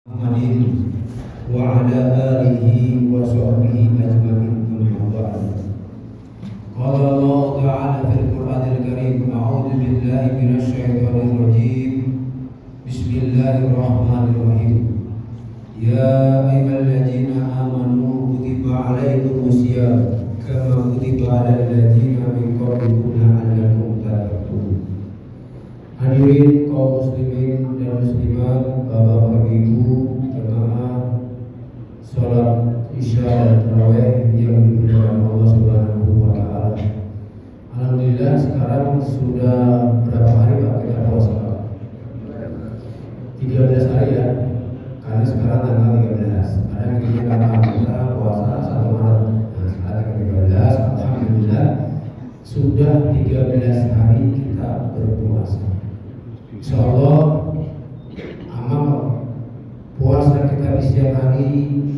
Muhammadin wa ala alihi wa sahbihi ajma'in amma ba'd. Qala Allah Ta'ala fil Qur'anil Karim, a'udzu billahi minasy syaithanir rajim. Bismillahirrahmanirrahim. Ya ayyuhalladzina amanu kutiba 'alaikumusiyam kama kutiba 'alal ladzina min qablikum la'allakum tattaqun. Hadirin kaum muslimin dan muslimat, bapak ibu, jemaah sholat isya dan tarawih yang dimuliakan Allah Subhanahu wa Ta'ala. Alhamdulillah, sekarang sudah berapa hari Pak kita puasa? 13 hari ya, karena sekarang tanggal 13. Ada yang kata kita puasa 1 Maret. Nah, sekarang tanggal 13, alhamdulillah sudah 13 hari kita berpuasa. Insyaallah amal puasa kita di siang hari,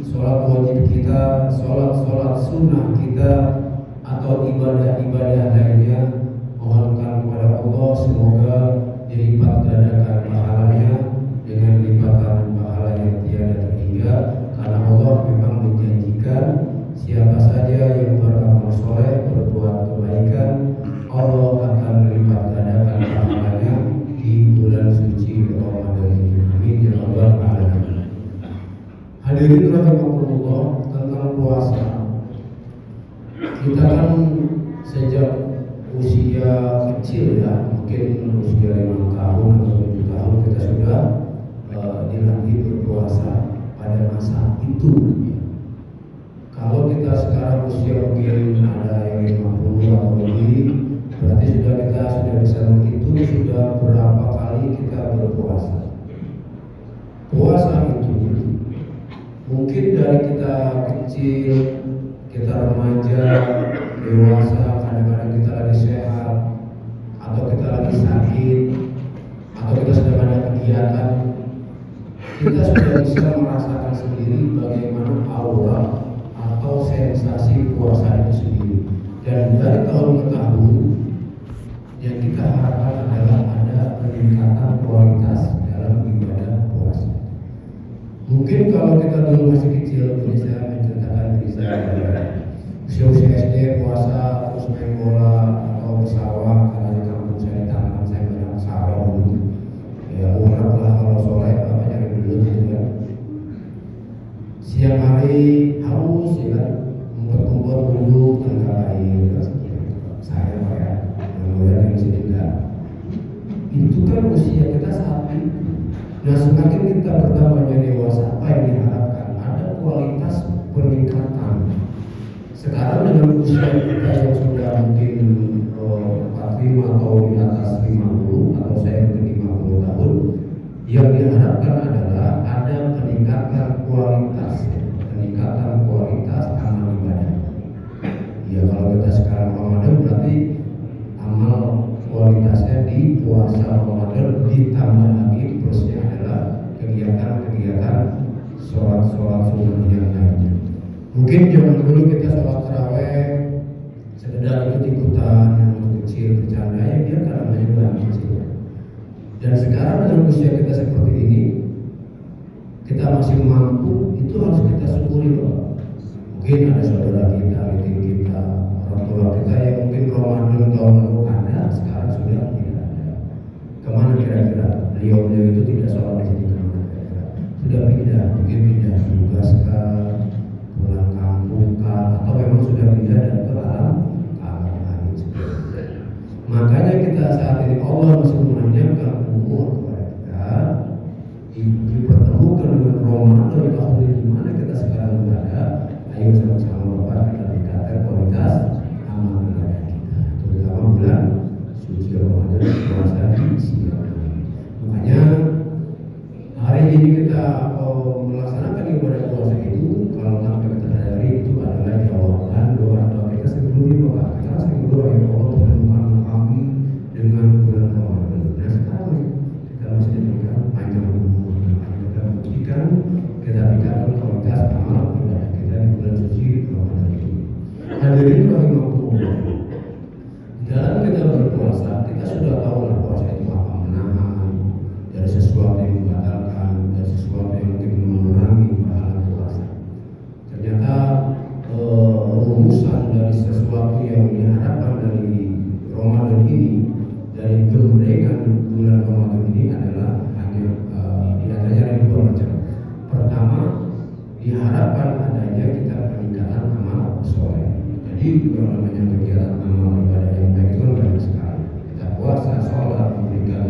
sholat wajib kita, sholat sunnah kita, atau ibadah-ibadah lainnya, mohonkan kepada Allah semoga dilipat gandakan pahalanya dengan lipatan pahala yang tiada terhingga, karena Allah memang menjanjikan siapa saja yang beramal soleh, berbuat kebaikan, Allah akan melipat gandakan pahalanya di bulan suci Ramadan ini. Amin ya rabbal alamin. Hadirin rahimakumullah, tentang puasa. Kita kan sejak usia kecil ya, mungkin usia 5 tahun atau 7 tahun kita sudah dilatih berpuasa pada masa itu. Kalau kita sekarang usia mungkin ada yang 50 atau lebih, berarti kita sudah bisa menghitung sudah berapa kali kita berpuasa. Puasa itu mungkin dari kita kecil, kita remaja, dewasa, kadang-kadang kita lagi sehat, atau kita lagi sakit, atau kita sedang ada kegiatan, kita sudah bisa merasakan sendiri bagaimana aura atau sensasi puasa itu sendiri. Dan dari tahun ke tahun yang kita harapkan adalah ada peningkatan kualitas dalam ibadah puasa. Mungkin kalau kita dulu masih kecil, jadi saya menceritakan diri saya, usia SD puasa terus main bola atau bersawah, karena di kampung saya di Tangerang saya banyak sawah dulu. Ya urap lah kalau sore apa nyari belut gitu kan. Siang hari haus ya kan, ngumpet-ngumpet duduk tengah air. Saya Pak ya, yang di sini enggak. Itu kan usia kita saat itu. Nah, semakin kita bertambahnya dewasa, apa yang diharapkan? Ada kualitas peningkatan. Sekarang dengan usia kita yang sudah mungkin 45 atau di atas 50, atau saya mungkin 50 tahun, yang diharapkan adalah ada peningkatan kualitas amal ibadah. Ya kalau kita sekarang Ramadan berarti amal kualitasnya di puasa Ramadan ditambah lagi plusnya adalah kegiatan-kegiatan sholat sunnah yang lainnya. Mungkin zaman dulu kita sholat taraweh sekedar ikut-ikutan, yang kecil bercanda ya dia karena juga kecil. Dan sekarang dengan usia kita seperti ini, kita masih mampu, itu harus kita syukuri Pak. Mungkin ada saudara kita, adik kita, orang tua kita yang mungkin Ramadan tahun lalu ada, sekarang sudah tidak ada. Kemana kira-kira? Beliau itu tidak sholat di sini, kemana kira-kira? Sudah pindah, mungkin pindah tugas kah, pulang kampung kah, atau memang sudah pindah dan ke alam lain. Makanya kita saat ini Allah masih memanjangkan umur kepada kita, dipertemukan dengan Ramadan tahun ini, di mana kita sekarang berada. Ayo sama-sama Bapak kita tingkatkan kualitas amal ibadah kita, terutama bulan suci Ramadan puasa di siang hari. Makanya hari ini kita melaksanakan ibadah puasa itu, kalau sampai kita sadari itu adalah jawaban doa kita sebelum dibuka. Kita sering berdoa, ya Allah pertemukan kami dengan bulan Ramadan. Nah sekarang kita masih diberikan panjang umur, kita buktikan kita tingkatkan kualitas amal ibadah kita di bulan suci Ramadan ini. Hadirin rahimakumullah, dalam kita berpuasa kita sudah tahu lah puasa itu apa, menahan dari sesuatu yang membatalkan, dari sesuatu yang mungkin harapan adanya kita peningkatan amal soleh. Jadi kalau namanya kegiatan amal ibadah yang baik itu kan banyak sekali. Kita puasa, sholat, memberikan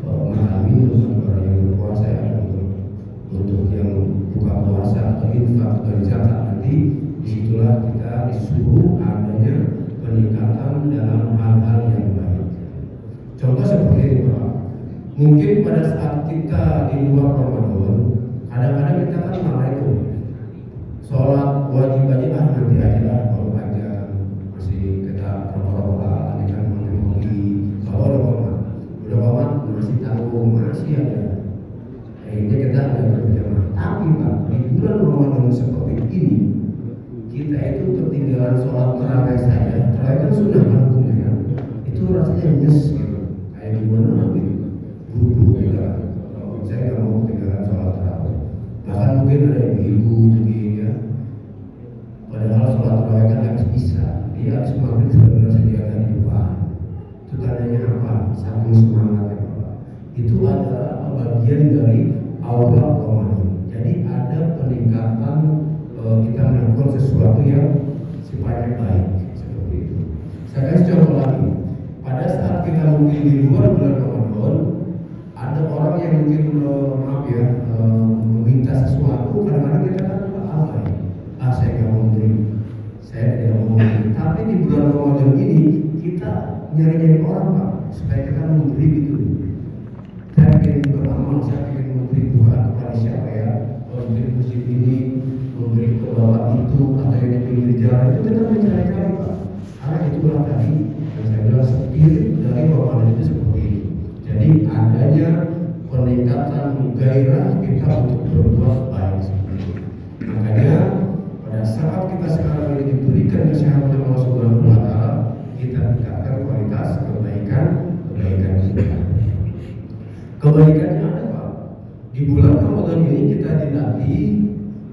makan minum bagi orang yang berpuasa ya, untuk yang buka puasa atau infak atau zakat, nanti disitulah kita disuruh adanya peningkatan dalam hal-hal yang baik. Contoh seperti ini Pak, mungkin pada saat kita di luar Ramadan, kadang-kadang kita kan malah itu sholat wajib aja nanti aja lah, kalau aja masih kita rokok-rokokan, kan ngopi, kalau udah komat masih tanggung, masih ada. Akhirnya kita ada berjamaah. Tapi Pak, di bulan Ramadan seperti ini, kita itu ketinggalan sholat tarawih saja. Tarawih kan sunnah kan hukumnya kan, itu rasanya nyes gitu, kayak gimana gitu, buru-buru kita. Saya nggak mau ketinggalan sholat tarawih. Bahkan mungkin ada ibu-ibu mungkin ya, padahal sholat tarawih kan harus bisa, dia harus maghrib sudah sediakan di depan. Itu tandanya apa? Saking semangatnya Pak. Itu adalah bagian dari aura Ramadan. Jadi ada peningkatan kita melakukan sesuatu yang sifatnya baik seperti itu. Saya kasih contoh lagi. Pada saat kita mungkin di luar bulan Ramadan, ada orang yang mungkin meminta sesuatu, kadang-kadang kita kan apa ya? Saya nggak mau memberi, saya tidak mau memberi. Tapi di bulan Ramadan ini kita nyari-nyari orang Pak, supaya kita memberi gitu. Saya ingin beramal, saya ingin memberi bukan kepada siapa ya, memberi masjid ini, memberi ke bapak itu, atau yang di pinggir jalan, itu kita mencari-cari Pak. Karena itulah tadi yang saya bilang spirit dari Ramadan itu seperti itu. Jadi adanya peningkatan gairah kita untuk berbuat baik seperti itu. Makanya pada saat kita sekarang ini diberikan kesehatan Allah Subhanahu wa Ta'ala, kita tingkatkan kualitas kebaikan kita. Kebaikannya ada Pak. Di bulan Ramadan ini kita dilatih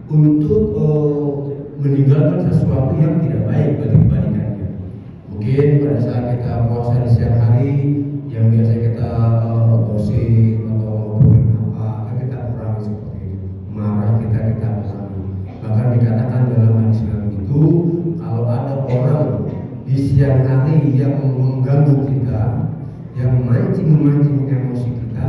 untuk meninggalkan sesuatu yang tidak baik bagi kebaikannya. Mungkin pada saat kita puasa di siang hari, yang biasa kita gosip atau apa, kan kita kurangi seperti itu. Marah kita kurangi. Bahkan dikatakan dalam hadis Nabi itu, kalau ada orang di siang hari yang mengganggu kita, yang memancing emosi kita,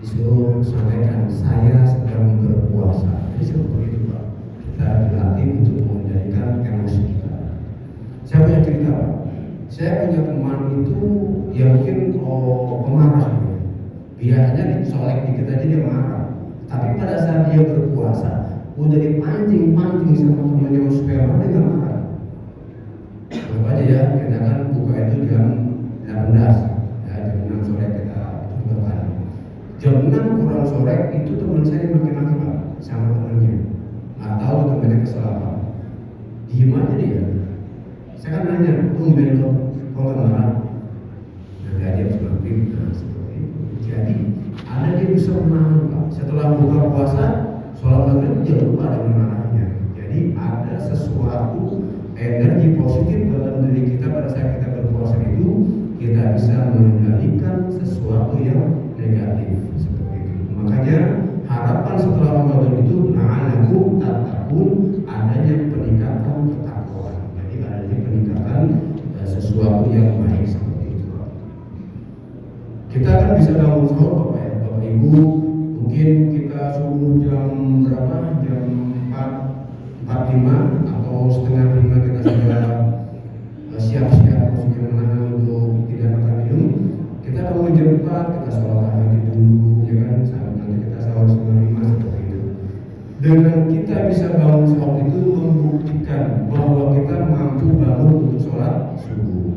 disuruh sampaikan saya sedang berpuasa. Jadi seperti itu Pak. Kita dilatih untuk mengendalikan emosi kita. Saya punya cerita Pak. Saya punya teman itu yang mungkin pemarah. Biasanya dicolek dikit aja dia marah. Tapi pada saat dia berpuasa, udah dipancing sama temannya supaya dia nggak marah. Coba aja ya, kita kan buka itu jam 18. Jam 6 sore kita buka. Jam 6 kurang sore itu teman saya makin Pak sama temannya. Nggak tahu temannya kesel apa. Diem aja dia. Saya kan nanya, tumben lo, kok nggak marah? Nanti aja harus mampir. Seperti itu. Jadi ada dia bisa menahan Pak. Setelah buka puasa, sholat maghrib dia lupa dengan marahnya. Jadi ada sesuatu energi positif dalam diri kita pada saat kita berpuasa itu, kita bisa mengendalikan sesuatu yang negatif seperti itu. Makanya harapan setelah Ramadan itu na'alakum tattaqun, adanya peningkatan ketakwaan. Jadi adanya peningkatan sesuatu yang baik seperti itu. Kita kan bisa bangun sahur Bapak ya, Bapak Ibu, mungkin kita subuh jam berapa? Jam 4.45 atau setengah 5 kita sudah siap-siap sudah menahan untuk tidak makan minum. Kita bangun jam 4, kita sholat tahajud dulu, ya kan? Sampai nanti kita sahur setengah 5 seperti itu. Dengan kita bisa bangun sahur itu membuktikan bahwa kita mampu bangun untuk sholat subuh.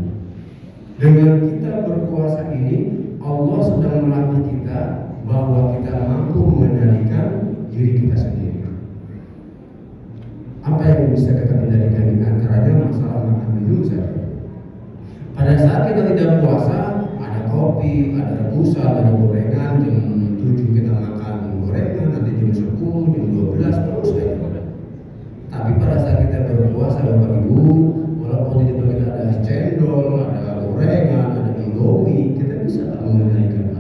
Dengan kita berpuasa ini, Allah sedang melatih kita bahwa kita mampu mengendalikan diri kita sendiri. Apa yang bisa kita kendalikan? Antaranya masalah makan minum saja. Pada saat kita tidak puasa, ada kopi, ada rebusan, ada gorengan. Jam 7 kita makan gorengan, nanti jam 10, jam 12 terus saja. Tapi pada saat kita berpuasa Bapak Ibu, walaupun di depan kita ada cendol, ada gorengan, ada indomie, kita bisa mengendalikan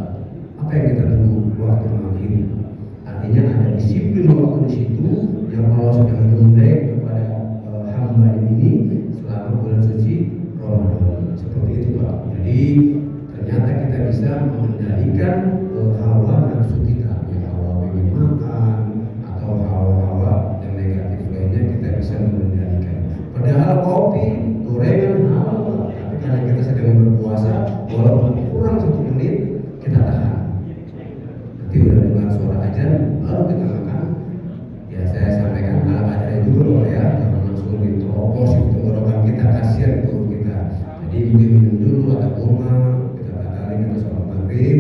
apa yang kita tunggu waktu maghrib. Artinya ada disiplin waktu di situ yang Allah sudah mengundang kepada hamba ini selama bulan suci Ramadan. Seperti itu Pak. Jadi ternyata kita bisa mengendalikan hawa nafsu kita, ya hawa ingin makan atau hawa-hawa yang negatif lainnya kita bisa mengendalikan. Padahal kopi, gorengan halal Pak. Tapi karena kita sedang berpuasa, walaupun kurang 1 menit kita tahan. Nanti udah dengar suara azan baru kita makan. Ya saya sampaikan ala kadarnya juga loh ya, jangan langsung diterobos itu tenggorokan kita, kasihan tubuh kita. Jadi mungkin minum dulu atau kurma, kita batalin kita sholat maghrib,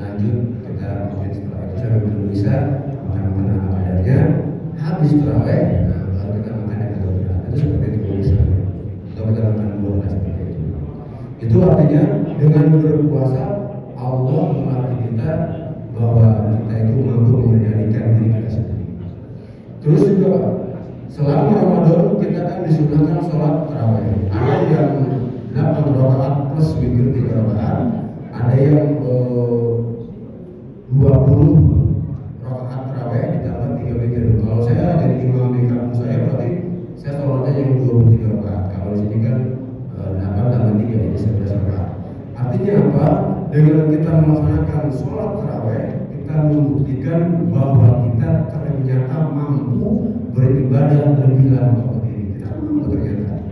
lanjut kita mungkin setelah itu sampai belum bisa makan ala kadarnya, habis terawih, nah baru kita makan yang agak berat. Itu seperti itu misalnya, atau kita makan buah seperti itu. Itu artinya dengan berpuasa Allah melatih kita bahwa kita itu mampu mengendalikan diri kita sendiri. Terus juga selama Ramadan kita kan disunahkan sholat tarawih. Ada yang 8 rakaat plus witir 3 rakaat, ada yang 20 rakaat tarawih ditambah 3 witir. Kalau saya jadi imam di kampung saya berarti saya sholatnya yang 23 rakaat. Kalau di sini kan 8 tambah 3 jadi 11 rakaat. Artinya apa? Dengan kita melaksanakan sholat tarawih, kita membuktikan bahwa kita ternyata mampu beribadah lebih lama kepada diri kita. Mampu ternyata.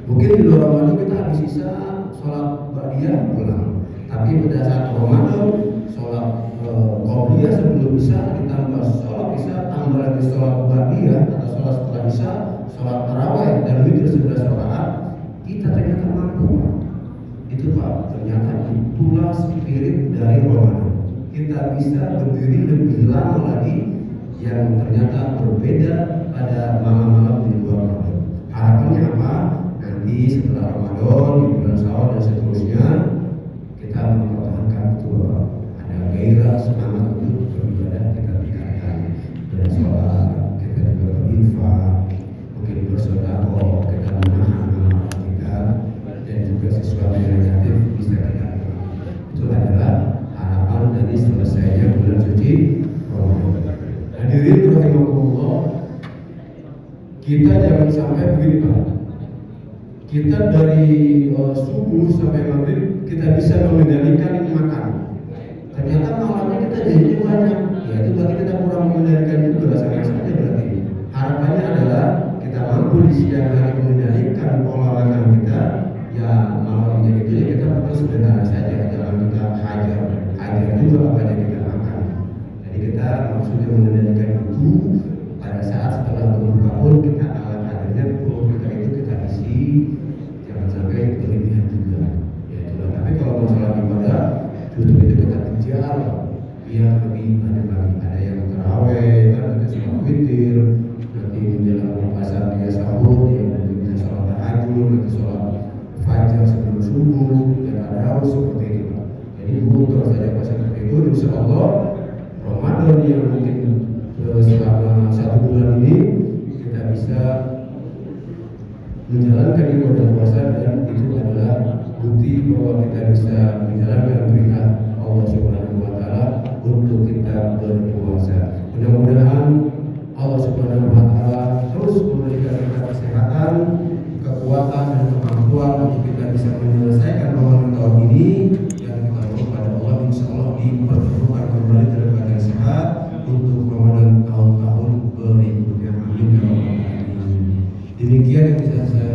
Mungkin di luar Ramadan kita habis sisa sholat ba'diyah pulang. Tapi pada saat Ramadan sholat qobliyah sebelum isya ditambah sholat isya tambah lagi sholat ba'diyah atau sholat setelah isya, sholat tarawih dan witir 11 rakaat, kita ternyata mampu. Itu Pak, ternyata itulah spirit dari Ramadan. Kita bisa berdiri lebih lama lagi yang ternyata berbeda pada malam-malam di luar Ramadan. Harapannya apa? Nanti setelah Ramadan, di bulan Syawal dan seterusnya kita mempertahankan itu Pak. Ada gairah semangat untuk beribadah kita tingkatkan. Dan sholat kita juga berinfak, mungkin bersedekah, kita menahan amarah kita, dan juga sesuatu yang negatif bisa kita. Itu adalah harapan dari selesainya bulan suci Ramadan. Hadirin rahimakumullah, kita jangan sampai begini Pak. Kita dari subuh sampai maghrib kita bisa mengendalikan makan. Ternyata malamnya kita jadi banyak. Ya itu berarti kita kurang mengendalikan juga, sama saja berarti. Harapannya adalah kita mampu di siang hari mengendalikan pola makan kita. Ya malamnya itu ya kita makan sederhana saja, jangan kita hajar juga apa yang kita makan. Jadi kita maksudnya mengendalikan itu pada saat setelah berbuka pun kita ala kadarnya perut kita itu kita isi, jangan sampai berlebihan juga. Ya itulah. Tapi kalau masalah ibadah justru itu kita kejar biar lebih banyak lagi. Ada yang tarawih, ada sholat witir, nanti menjelang puasa dia sahur, yang bisa sholat tahajud, nanti sholat fajar sebelum subuh, dan ada harus seperti itu. Jadi terus saja puasa seperti itu, insya Allah Ramadan yang mungkin selama 1 bulan ini kita bisa menjalankan ibadah puasa, dan itu adalah bukti bahwa kita bisa menjalankan perintah Allah Subhanahu wa Ta'ala untuk kita berpuasa. Mudah-mudahan Allah Subhanahu wa Ta'ala terus memberikan kita kesehatan, kekuatan dan kemampuan untuk kita bisa menyelesaikan Ramadan tahun ini, dan kita mohon pada Allah insya Allah dipertemukan kembali dalam keadaan sehat untuk Ramadan tahun-tahun berikutnya. Amin ya rabbal alamin. Demikian yang bisa saya